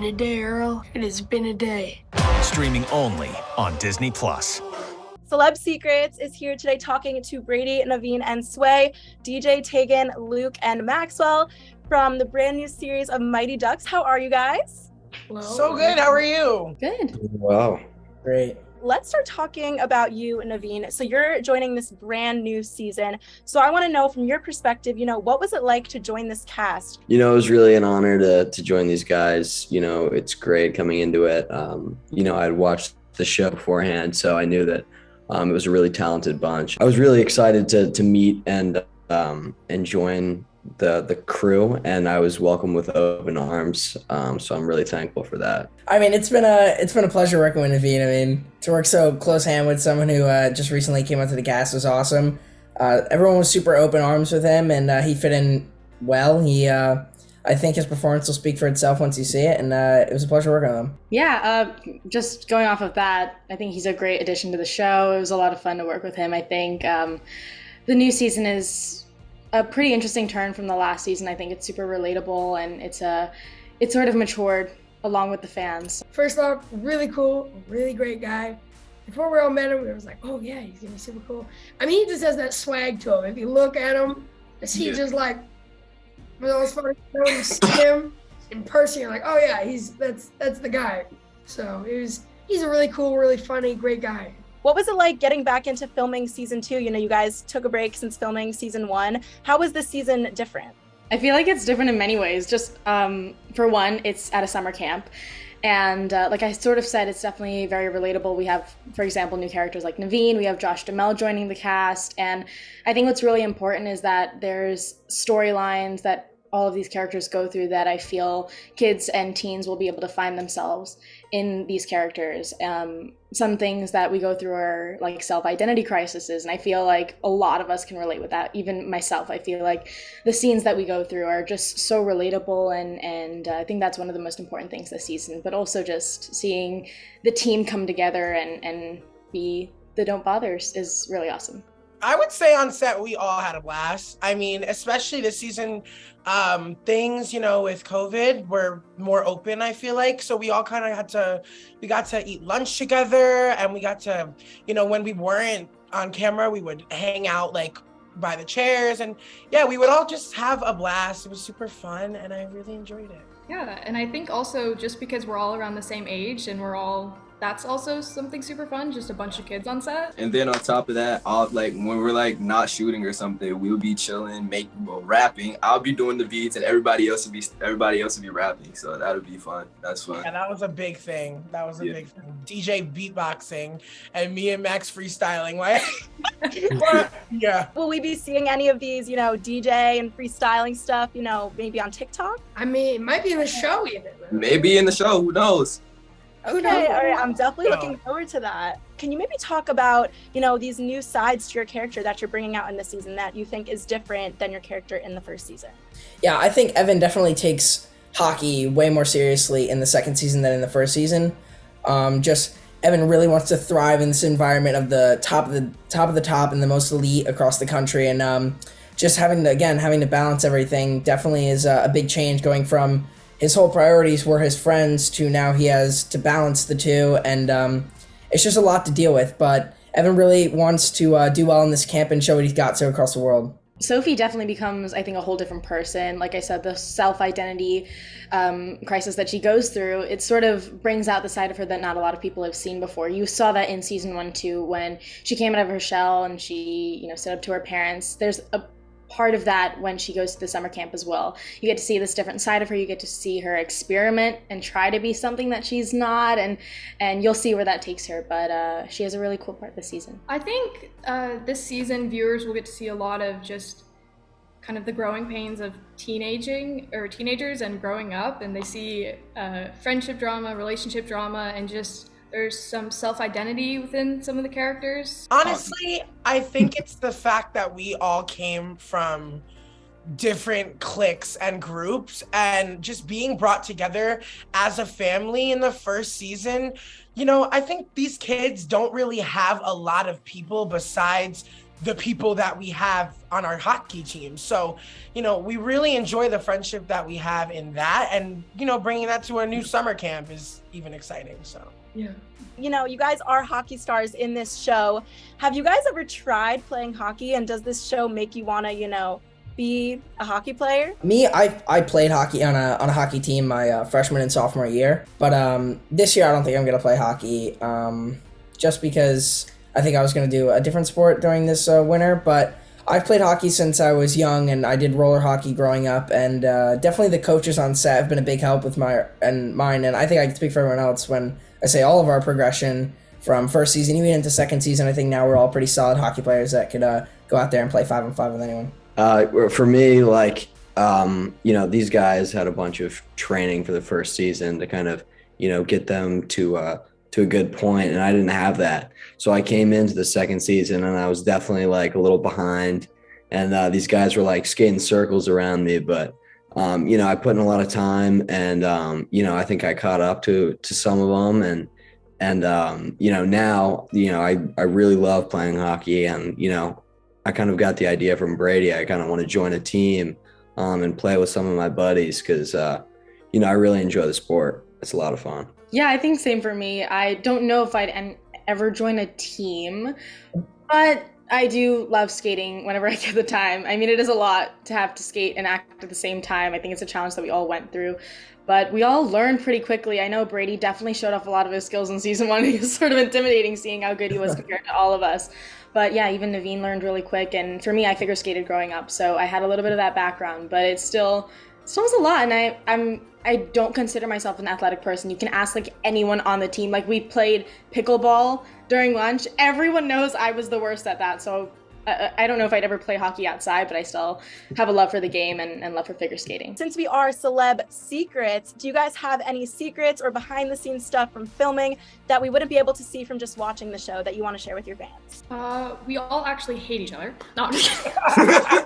been a day, Earl. It has been a day. Streaming only on Disney+. Celeb Secrets is here today talking to Brady, Naveen, and Sway, DJ, Taegan, Luke, and Maxwell from the brand new series of Mighty Ducks. How are you guys? Hello. So good. How are you? Good. Wow. Great. Let's start talking about you, Naveen. So you're joining this brand new season. So I want to know from your perspective, what was it like to join this cast? It was really an honor to join these guys. It's great coming into it. I'd watched the show beforehand, so I knew that it was a really talented bunch. I was really excited to meet and join the crew, and I was welcomed with open arms. So I'm really thankful for that. I mean, it's been a pleasure working with Naveen. To work so close hand with someone who just recently came onto the cast was awesome. Everyone was super open arms with him, and he fit in well. I think his performance will speak for itself once you see it, and it was a pleasure working with him. Yeah, just going off of that, I think he's a great addition to the show. It was a lot of fun to work with him. I think the new season is a pretty interesting turn from the last season. I think it's super relatable, and it's sort of matured along with the fans. First off, really cool, really great guy. Before we all met him, it was like, oh yeah, he's gonna be super cool. I mean, he just has that swag to him. If you look at him, he's just like, it was always fun when you see him in person, you're like, oh yeah, that's the guy. So he's a really cool, really funny, great guy. What was it like getting back into filming season 2? You guys took a break since filming season 1. How was this season different? I feel like it's different in many ways. Just for one, it's at a summer camp. And like I sort of said, it's definitely very relatable. We have, for example, new characters like Naveen. We have Josh Duhamel joining the cast. And I think what's really important is that there's storylines that all of these characters go through that I feel kids and teens will be able to find themselves in these characters. Some things that we go through are like self-identity crises, and I feel like a lot of us can relate with that. Even myself, I feel like the scenes that we go through are just so relatable, and I think that's one of the most important things this season, but also just seeing the team come together and be the Don't Bothers is really awesome. I would say on set, we all had a blast. I mean, especially this season, things, with COVID were more open, I feel like. So we all kind of we got to eat lunch together, and we got to, when we weren't on camera, we would hang out like by the chairs, and yeah, we would all just have a blast. It was super fun, and I really enjoyed it. Yeah, and I think also just because we're all around the same age and that's also something super fun, just a bunch of kids on set. And then on top of that, when we're not shooting or something, we'll be chilling, rapping. I'll be doing the beats, and everybody else will be rapping. So that'll be fun. That's fun. Yeah, that was a big thing. Big thing. DJ beatboxing and me and Max freestyling. Yeah. Will we be seeing any of these, DJ and freestyling stuff, maybe on TikTok? I mean, it might be in the show even. Maybe in the show. Who knows? Okay, all right, I'm definitely looking forward to that. Can you maybe talk about, these new sides to your character that you're bringing out in this season that you think is different than your character in the first season? Yeah, I think Evan definitely takes hockey way more seriously in the second season than in the first season. Evan really wants to thrive in this environment of the top of the top and the most elite across the country, and just having to balance everything definitely is a big change, going from his whole priorities were his friends to now he has to balance the two, and it's just a lot to deal with. But Evan really wants to do well in this camp and show what he's got across the world. Sophie definitely becomes, I think, a whole different person. Like I said, the self-identity crisis that she goes through, it sort of brings out the side of her that not a lot of people have seen before. You saw that in season 1 too, when she came out of her shell and she, stood up to her parents. There's a part of that when she goes to the summer camp as well. You get to see this different side of her. You get to see her experiment and try to be something that she's not, and you'll see where that takes her. But she has a really cool part this season. I think this season viewers will get to see a lot of just kind of the growing pains of teenagers and growing up, and they see friendship drama, relationship drama, and just there's some self-identity within some of the characters. Honestly, I think it's the fact that we all came from different cliques and groups, and just being brought together as a family in the first season. I think these kids don't really have a lot of people besides the people that we have on our hockey team. So, we really enjoy the friendship that we have in that, and, bringing that to a new summer camp is even exciting, so. Yeah. You guys are hockey stars in this show. Have you guys ever tried playing hockey, and does this show make you want to, be a hockey player? Me, I played hockey on a hockey team my freshman and sophomore year, but this year I don't think I'm gonna play hockey, just because I think I was gonna do a different sport during this winter. But I've played hockey since I was young, and I did roller hockey growing up, and definitely the coaches on set have been a big help with mine, and I think I can speak for everyone else when I say all of our progression from first season even into second season. I think now we're all pretty solid hockey players that could go out there and play 5-on-5 with anyone. For me, these guys had a bunch of training for the first season to kind of, get them to a good point, and I didn't have that. So I came into the second season, and I was definitely a little behind, and these guys were skating circles around me. But I put in a lot of time, and I think I caught up to some of them, and now I really love playing hockey, and I kind of got the idea from Brady. I kind of want to join a team and play with some of my buddies because, I really enjoy the sport. It's a lot of fun. Yeah, I think same for me. I don't know if I'd ever join a team, but I do love skating whenever I get the time. I mean, it is a lot to have to skate and act at the same time. I think it's a challenge that we all went through, but we all learned pretty quickly. I know Brady definitely showed off a lot of his skills in season 1. It was sort of intimidating seeing how good he was compared to all of us. But yeah, even Naveen learned really quick. And for me, I figure skated growing up, so I had a little bit of that background, but it still was a lot. And I don't consider myself an athletic person. You can ask anyone on the team. We played pickleball during lunch. Everyone knows I was the worst at that. So I don't know if I'd ever play hockey outside, but I still have a love for the game and love for figure skating. Since we are Celeb Secrets, do you guys have any secrets or behind the scenes stuff from filming that we wouldn't be able to see from just watching the show that you want to share with your fans? We all actually hate each other. No, I'm just kidding. I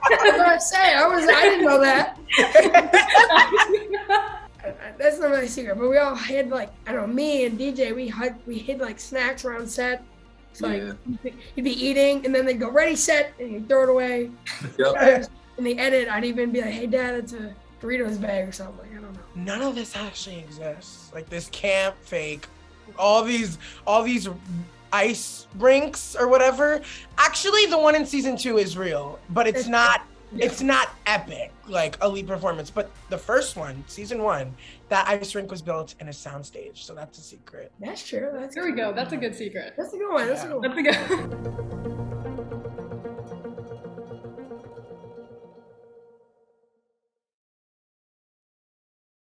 didn't know that. That's not really a secret, but we all hid me and DJ, we hid snacks around set. So you'd be eating, and then they'd go, ready, set, and you'd throw it away. Yep. In the edit, I'd even be like, hey, Dad, it's a Doritos bag or something. I don't know. None of this actually exists. This camp fake, all these ice rinks or whatever. Actually, the one in season 2 is real, but it's not. It's not epic, elite performance, but the first one, season 1, that ice rink was built in a soundstage, so that's a secret. That's true. There we go. That's a good secret. That's a good one. That's a good one. That's a good